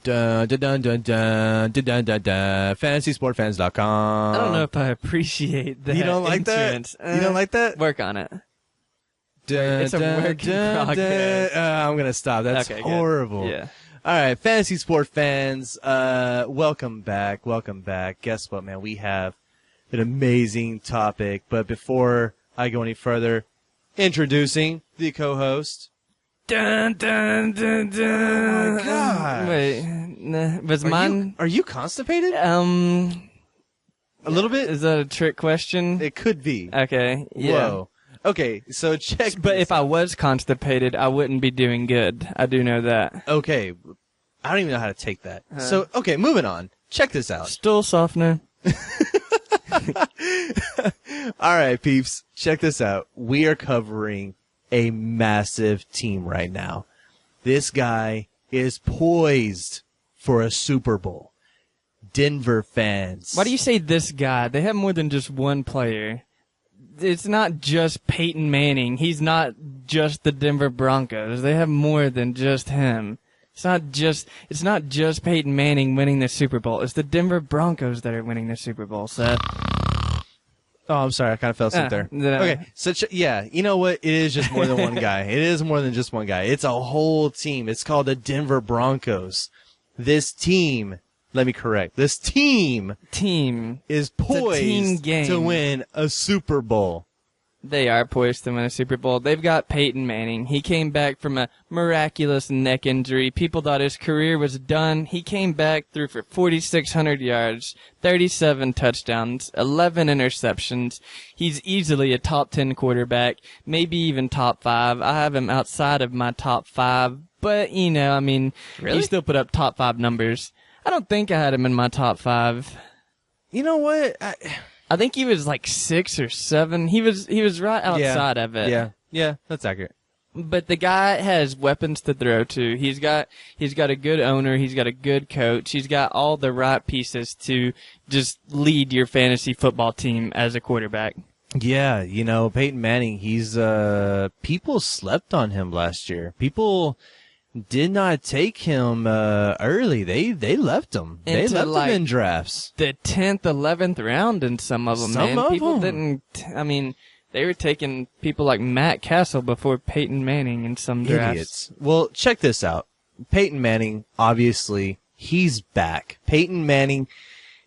Dun, dun, dun, dun, dun, dun, dun, dun, dun. FantasySportFans.com. I don't know if I appreciate that. You don't like entrance. that? You don't like that? Work on it. Dun, It's a dun, work in dun, progress. dun. I'm going to stop. That's Okay, horrible. Good. Yeah. All right, Fantasy Sport fans, welcome back. Welcome back. Guess what, man? We have an amazing topic. But before I go any further, introducing the co-host. Dun, dun, dun, dun. Oh, my God. Wait, nah, was mine? Are you constipated? A little bit? Is that a trick question? It could be. Okay. Yeah. Whoa. Okay, so check. But if I was constipated, I wouldn't be doing good. I do know that. Okay, I don't even know how to take that. So, okay, moving on. Check this out. Stool softener. All right, peeps, check this out. We are covering a massive team right now. This guy is poised for a Super Bowl. Denver fans. Why do you say this guy? They have more than just one player. It's not just Peyton Manning. He's not just the Denver Broncos. They have more than just him. It's not just Peyton Manning winning the Super Bowl. It's the Denver Broncos that are winning the Super Bowl, Seth. Oh, I'm sorry. I kind of fell asleep there. Okay. So, yeah, you know what? It is just more than one guy. It is more than just one guy. It's a whole team. It's called the Denver Broncos. This team, let me correct, this team is poised to win a Super Bowl. They are poised to win a Super Bowl. They've got Peyton Manning. He came back from a miraculous neck injury. People thought his career was done. He came back, threw for 4,600 yards, 37 touchdowns, 11 interceptions. He's easily a top 10 quarterback, maybe even top 5. I have him outside of my top 5, but, you know, I mean, Really? he still put up top 5 numbers. I don't think I had him in my top 5. You know what? I think he was like 6 or 7. He was right outside of it. Yeah, that's accurate. But the guy has weapons to throw to. He's got a good owner. He's got a good coach. He's got all the right pieces to just lead your fantasy football team as a quarterback. Yeah, you know, Peyton Manning, he's people slept on him last year. People did not take him early. They left him. They left him in drafts. The 10th, 11th round in some of them, man. People didn't, I mean, they were taking people like Matt Castle before Peyton Manning in some drafts. Idiots. Well, check this out. Peyton Manning, obviously, he's back. Peyton Manning,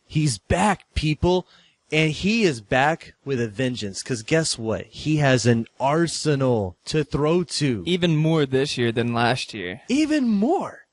he's back, people. And he is back with a vengeance, because guess what? He has an arsenal to throw to. Even more this year than last year. Even more.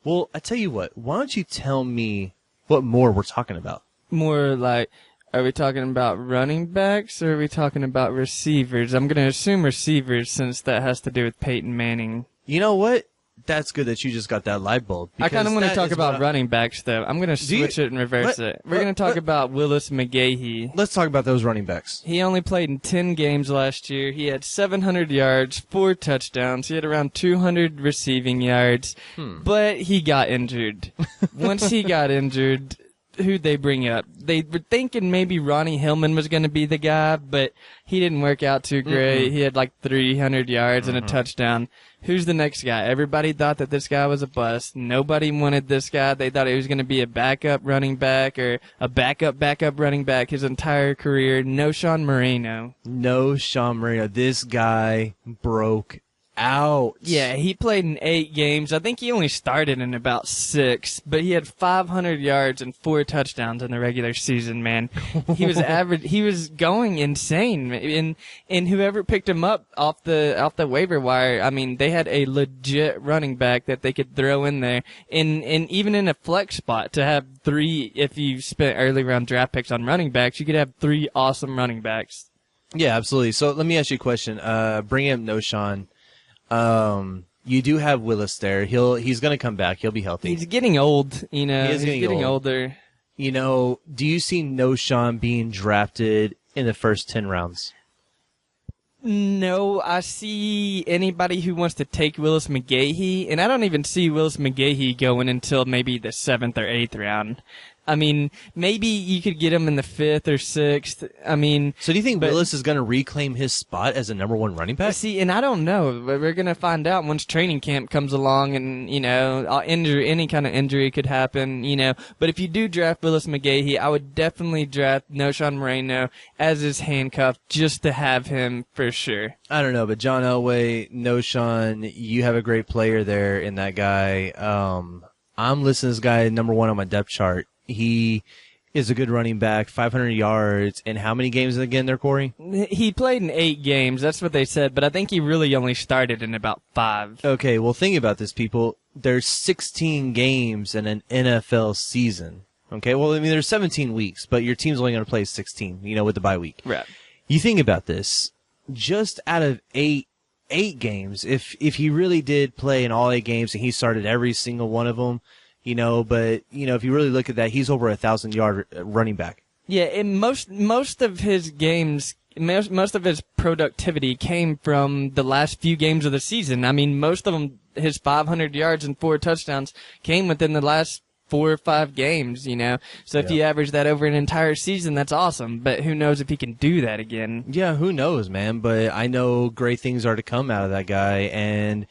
Well, I tell you what, why don't you tell me what more we're talking about? More like, are we talking about running backs or are we talking about receivers? I'm going to assume receivers since that has to do with Peyton Manning. You know what? That's good that you just got that light bulb. I kind of want to talk about running backs, though. I'm going to switch it and reverse it. We're going to talk about Willis McGahee. Let's talk about those running backs. He only played in 10 games last year. He had 700 yards, 4 touchdowns. He had around 200 receiving yards, but he got injured. Once he got injured, who'd they bring up? They were thinking maybe Ronnie Hillman was going to be the guy, but he didn't work out too great. He had like 300 yards and a touchdown. Who's the next guy? Everybody thought that this guy was a bust. Nobody wanted this guy. They thought he was going to be a backup running back or a backup running back his entire career. No Sean Moreno. No Sean Moreno. This guy broke out. Yeah, he played in 8 games. I think he only started in about 6, but he had 500 yards and 4 touchdowns in the regular season, man. He was average. He was going insane. And whoever picked him up off the waiver wire, I mean, they had a legit running back that they could throw in there. And even in a flex spot to have 3, if you spent early round draft picks on running backs, you could have 3 awesome running backs. Yeah, absolutely. So let me ask you a question. Bring him No Sean. You do have Willis there. He's going to come back. He'll be healthy. He's getting old, you know. He's getting older. You know, do you see No Sean being drafted in the first 10 rounds? No, I see anybody who wants to take Willis McGahee, and I don't even see Willis McGahee going until maybe the 7th or 8th round. I mean, maybe you could get him in the 5th or 6th. I mean, so do you think Willis is going to reclaim his spot as a number 1 running back? See, and I don't know. But we're going to find out once training camp comes along, and any kind of injury could happen. But if you do draft Willis McGahee, I would definitely draft Knowshon Moreno as his handcuff just to have him for sure. I don't know, but John Elway, Knowshon, you have a great player there in that guy. I'm listing this guy number 1 on my depth chart. He is a good running back, 500 yards, and how many games again there, Corey? He played in 8 games, that's what they said, but I think he really only started in about 5. Okay, well, think about this, people. There's 16 games in an NFL season. Okay, well, I mean, there's 17 weeks, but your team's only going to play 16, with the bye week. Right. You think about this. Just out of 8 games, if he really did play in all 8 games and he started every single one of them, but if you really look at that, he's over 1,000-yard running back. Yeah, and most of his games, most of his productivity came from the last few games of the season. I mean, most of them, his 500 yards and 4 touchdowns came within the last 4 or 5 games, So if you average that over an entire season, that's awesome. But who knows if he can do that again? Yeah, who knows, man? But I know great things are to come out of that guy, and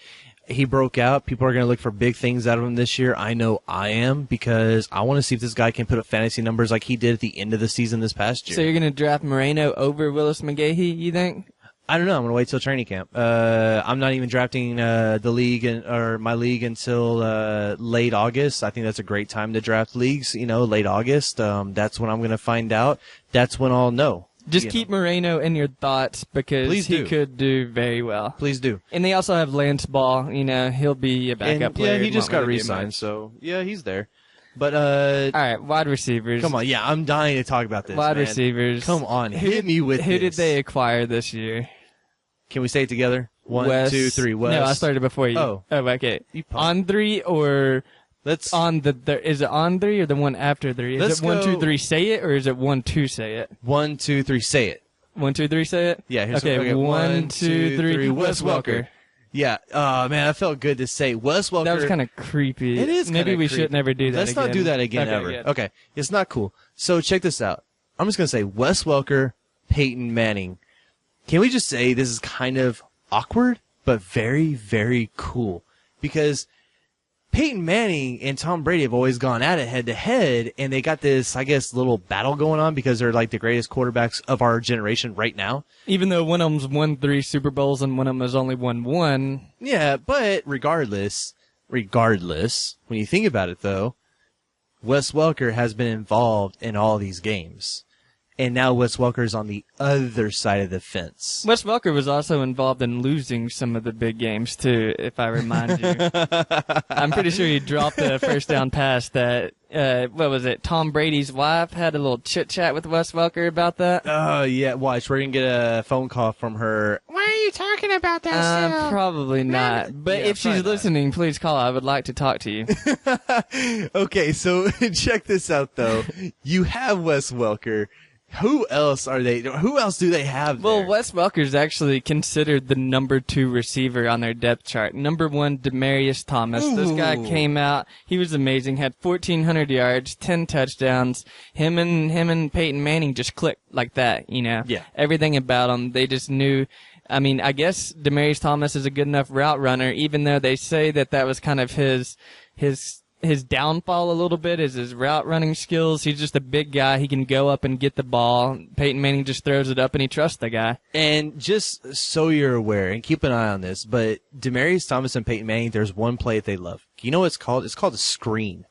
he broke out. People are going to look for big things out of him this year. I know I am, because I want to see if this guy can put up fantasy numbers like he did at the end of the season this past year. So you're going to draft Moreno over Willis McGahee, you think? I don't know. I'm going to wait till training camp. I'm not even drafting the league or my league until late August. I think that's a great time to draft leagues, late August. That's when I'm going to find out. That's when I'll know. Just keep Moreno in your thoughts, because he could do very well. Please do. And they also have Lance Ball. He'll be a backup player. Yeah, he just got re-signed, so yeah, he's there. But all right, wide receivers. Come on, yeah, I'm dying to talk about this. Wide receivers. Come on, hit me with who this. Did they acquire this year? Can we say it together? 1, Wes. 2, 3. Wes. No, I started before you. Oh, okay. Andre or let's on the is it Andre or the one after 3? Is it 1, 2, 3 say it, or is it 1, 2 say it? 1, 2, 3 say it. 1, 2, 3 say it. Yeah. Okay. 1, 2, 3. Wes Welker. Yeah. Oh man, that felt good to say. Wes Welker. That was kind of creepy. It is. Maybe we should never do that. Let's not do that again ever. Good. Okay. It's not cool. So check this out. I'm just gonna say Wes Welker, Peyton Manning. Can we just say this is kind of awkward, but very, very cool, because Peyton Manning and Tom Brady have always gone at it head to head, and they got this, I guess, little battle going on because they're like the greatest quarterbacks of our generation right now. Even though one of them's won 3 Super Bowls and one of them has only won 1. Yeah, but regardless, when you think about it though, Wes Welker has been involved in all these games. And now Wes Welker's on the other side of the fence. Wes Welker was also involved in losing some of the big games, too, if I remind you. I'm pretty sure he dropped the first down pass that, what was it, Tom Brady's wife had a little chit-chat with Wes Welker about that. Oh, yeah, watch. We're going to get a phone call from her. Why are you talking about that still? Probably not. But if she's listening, please call. I would like to talk to you. Okay, so check this out, though. You have Wes Welker. Who else do they have there? Well, Wes Welker's actually considered the number 2 receiver on their depth chart. Number 1, Demaryius Thomas. Ooh. This guy came out. He was amazing. Had 1,400 yards, 10 touchdowns. Him and Peyton Manning just clicked like that, Yeah. Everything about him, they just knew. I mean, I guess Demaryius Thomas is a good enough route runner, even though they say that was kind of his downfall a little bit is his route running skills. He's just a big guy. He can go up and get the ball. Peyton Manning just throws it up and he trusts the guy. And just so you're aware, and keep an eye on this, but Demaryius Thomas and Peyton Manning, there's one play that they love. You know what it's called? It's called a screen.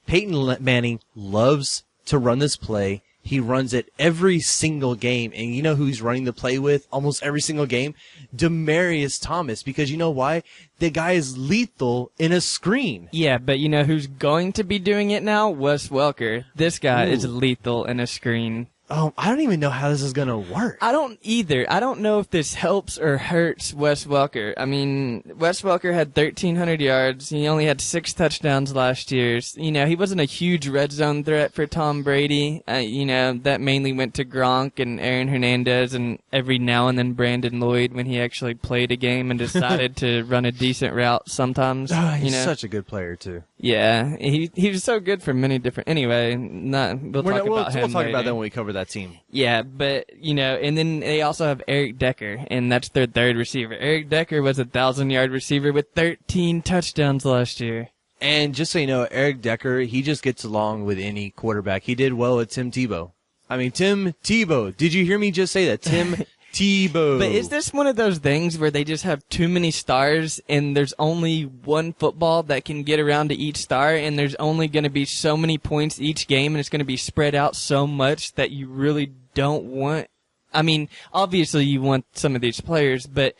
Peyton Manning loves to run this play. He runs it every single game. And you know who he's running the play with almost every single game? Demaryius Thomas. Because you know why? The guy is lethal in a screen. Yeah, but you know who's going to be doing it now? Wes Welker. This guy is lethal in a screen. Oh, I don't even know how this is going to work. I don't either. I don't know if this helps or hurts Wes Welker. I mean, Wes Welker had 1,300 yards. He only had 6 touchdowns last year. You know, he wasn't a huge red zone threat for Tom Brady. You know, that mainly went to Gronk and Aaron Hernandez and every now and then Brandon Lloyd when he actually played a game and decided to run a decent route sometimes. He's such a good player, too. Yeah, he was so good for many different. Anyway, we'll talk about him. We'll talk later. about that when we cover that team. Yeah, but you know, and then they also have Eric Decker, and that's their third receiver. Eric Decker was a 1,000-yard receiver with 13 touchdowns last year. And just so you know, Eric Decker, he just gets along with any quarterback. He did well with Tim Tebow. I mean, Tim Tebow. Did you hear me just say that? Tim Tebow. But is this one of those things where they just have too many stars and there's only one football that can get around to each star and there's only going to be so many points each game and it's going to be spread out so much that you really don't want? I mean, obviously you want some of these players, but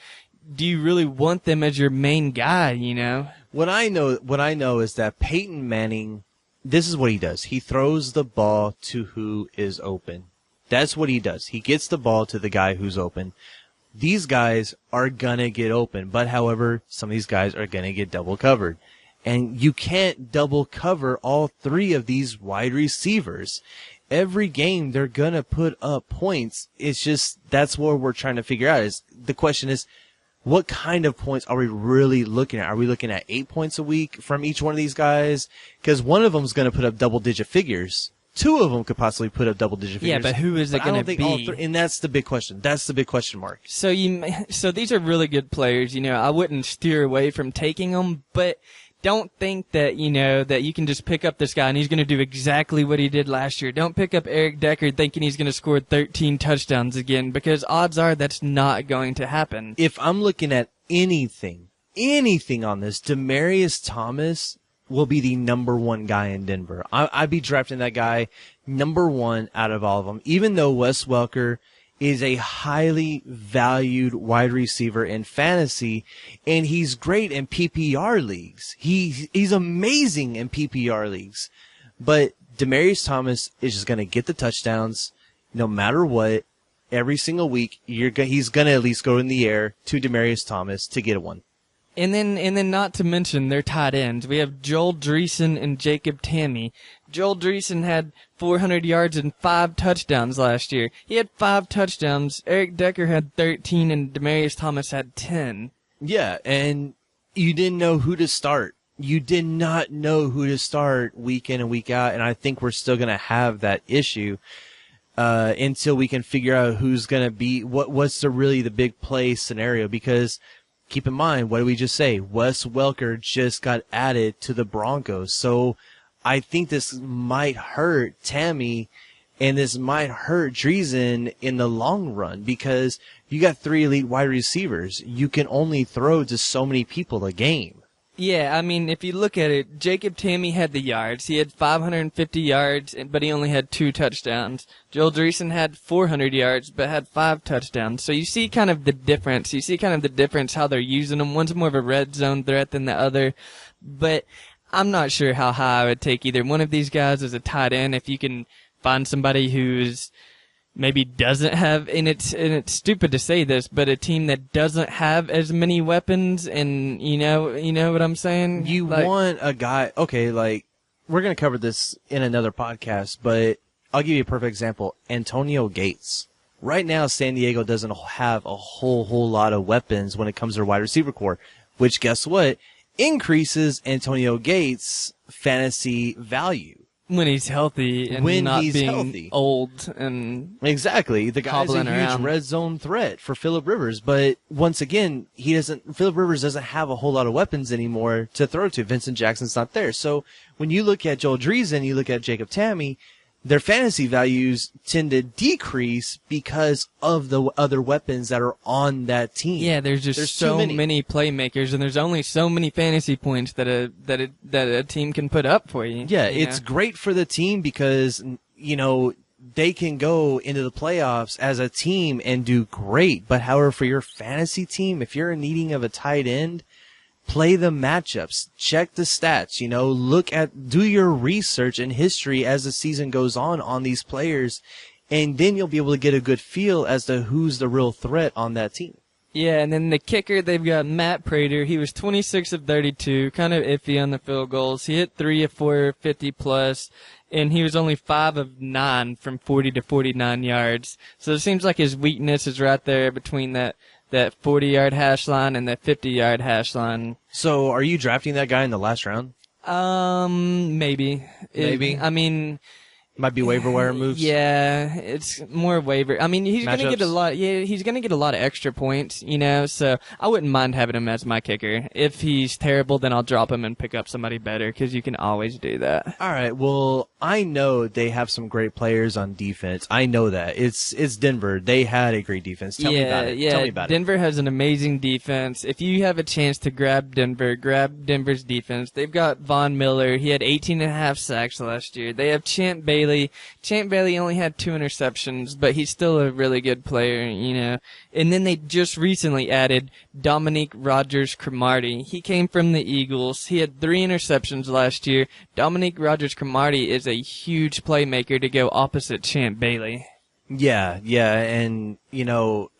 do you really want them as your main guy, you know? What I know is that Peyton Manning, this is what he does. He throws the ball to who is open. That's what he does. He gets the ball to the guy who's open. These guys are gonna get open, but however, some of these guys are gonna get double covered. And you can't double cover all 3 of these wide receivers. Every game they're gonna put up points. It's just, that's what we're trying to figure out. The question is, what kind of points are we really looking at? Are we looking at 8 points a week from each one of these guys? Because one of them's gonna put up double-digit figures. 2 of them could possibly put up double-digit figures. Yeah, but who is it going to be? And that's the big question. That's the big question mark. So these are really good players. You know, I wouldn't steer away from taking them, but don't think that, you know, that you can just pick up this guy and he's going to do exactly what he did last year. Don't pick up Eric Decker thinking he's going to score 13 touchdowns again, because odds are that's not going to happen. If I'm looking at anything on this, Demaryius Thomas will be the number 1 guy in Denver. I'd be drafting that guy number 1 out of all of them, even though Wes Welker is a highly valued wide receiver in fantasy, and he's great in PPR leagues. He's amazing in PPR leagues. But Demaryius Thomas is just going to get the touchdowns no matter what. Every single week, he's going to at least go in the air to Demaryius Thomas to get one. And then not to mention their tight ends. We have Joel Dreesen and Jacob Tamme. Joel Dreesen had 400 yards and 5 touchdowns last year. He had 5 touchdowns. Eric Decker had 13 and Demaryius Thomas had 10. Yeah, and you didn't know who to start. You did not know who to start week in and week out, and I think we're still going to have that issue until we can figure out who's going to be, what's really the big play scenario, because keep in mind, what did we just say? Wes Welker just got added to the Broncos. So I think this might hurt Tamme and this might hurt Dreesen in the long run, because you got 3 elite wide receivers. You can only throw to so many people a game. Yeah, I mean, if you look at it, Jacob Tamme had the yards. He had 550 yards, but he only had 2 touchdowns. Joel Dreesen had 400 yards, but had 5 touchdowns. So you see kind of the difference. You see kind of the difference how they're using them. One's more of a red zone threat than the other. But I'm not sure how high I would take either one of these guys as a tight end. If you can find somebody who's maybe doesn't have, and it's stupid to say this, but a team that doesn't have as many weapons, and you know what I'm saying? You want a guy, okay, like, we're going to cover this in another podcast, but I'll give you a perfect example. Antonio Gates. Right now, San Diego doesn't have a whole lot of weapons when it comes to their wide receiver core, which, guess what? Increases Antonio Gates' fantasy value. When he's healthy and not being healthy. Old and exactly. The guy's a huge red zone threat for Phillip Rivers, but once again, Phillip Rivers doesn't have a whole lot of weapons anymore to throw to. Vincent Jackson's not there. So when you look at Joel Dreesen, you look at Jacob Tamme, their fantasy values tend to decrease because of the other weapons that are on that team. Yeah, there's so many playmakers, and there's only so many fantasy points that a team can put up for you. Yeah, it's great for the team because, you know, they can go into the playoffs as a team and do great. But however, for your fantasy team, if you're in needing of a tight end, play the matchups, check the stats, you know, do your research and history as the season goes on these players, and then you'll be able to get a good feel as to who's the real threat on that team. Yeah, and then the kicker, they've got Matt Prater. He was 26 of 32, kind of iffy on the field goals. He hit 3 of 4, 50+, and he was only 5 of 9 from 40 to 49 yards. So it seems like his weakness is right there between that 40-yard hash line and that 50-yard hash line. So are you drafting that guy in the last round? Maybe. I mean... Might be waiver wire moves. Yeah, it's more waiver. I mean, he's going to get a lot. Yeah, he's going to get a lot of extra points, you know. So I wouldn't mind having him as my kicker. If he's terrible, then I'll drop him and pick up somebody better because you can always do that. All right. Well, I know they have some great players on defense. I know that it's Denver. They had a great defense. Tell me about it. Yeah, Tell me about Denver has an amazing defense. If you have a chance to grab Denver, grab Denver's defense. They've got Von Miller. He had 18.5 sacks last year. They have Champ Bailey. Champ Bailey only had 2 interceptions, but he's still a really good player, you know. And then they just recently added Dominique Rodgers-Cromartie. He came from the Eagles. He had 3 interceptions last year. Dominique Rodgers-Cromartie is a huge playmaker to go opposite Champ Bailey. Yeah, and, you know,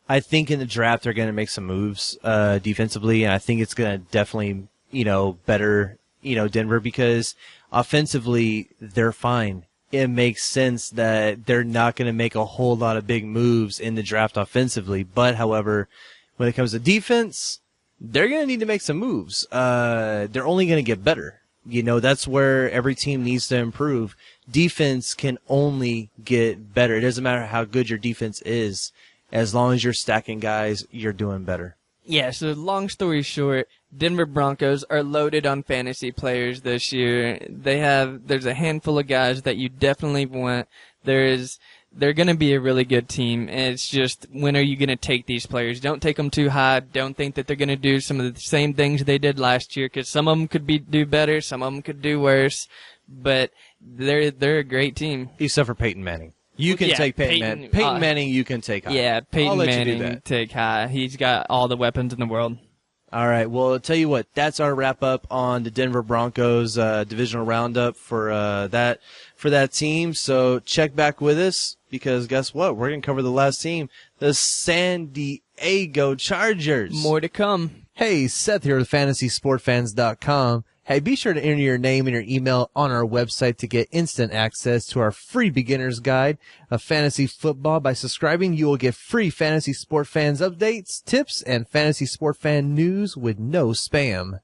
I think in the draft they're going to make some moves defensively, and I think it's going to definitely, you know, better, you know, Denver because offensively they're fine. It makes sense that they're not going to make a whole lot of big moves in the draft offensively. But, however, when it comes to defense, they're going to need to make some moves. They're only going to get better. You know, that's where every team needs to improve. Defense can only get better. It doesn't matter how good your defense is. As long as you're stacking guys, you're doing better. Yeah, so long story short, Denver Broncos are loaded on fantasy players this year. There's a handful of guys that you definitely want. They're going to be a really good team. And it's just, when are you going to take these players? Don't take them too high. Don't think that they're going to do some of the same things they did last year, because some of them could do better, some of them could do worse. But they're a great team. Except for Peyton Manning. You can take Peyton Manning, you can take high. Yeah, Peyton Manning, take high. He's got all the weapons in the world. All right. Well, I'll tell you what. That's our wrap up on the Denver Broncos divisional roundup for that team. So check back with us because guess what? We're going to cover the last team, the San Diego Chargers. More to come. Hey, Seth here with FantasySportFans.com. Hey, be sure to enter your name and your email on our website to get instant access to our free beginner's guide of fantasy football. By subscribing, you will get free Fantasy Sport Fans updates, tips, and Fantasy Sport Fan news with no spam.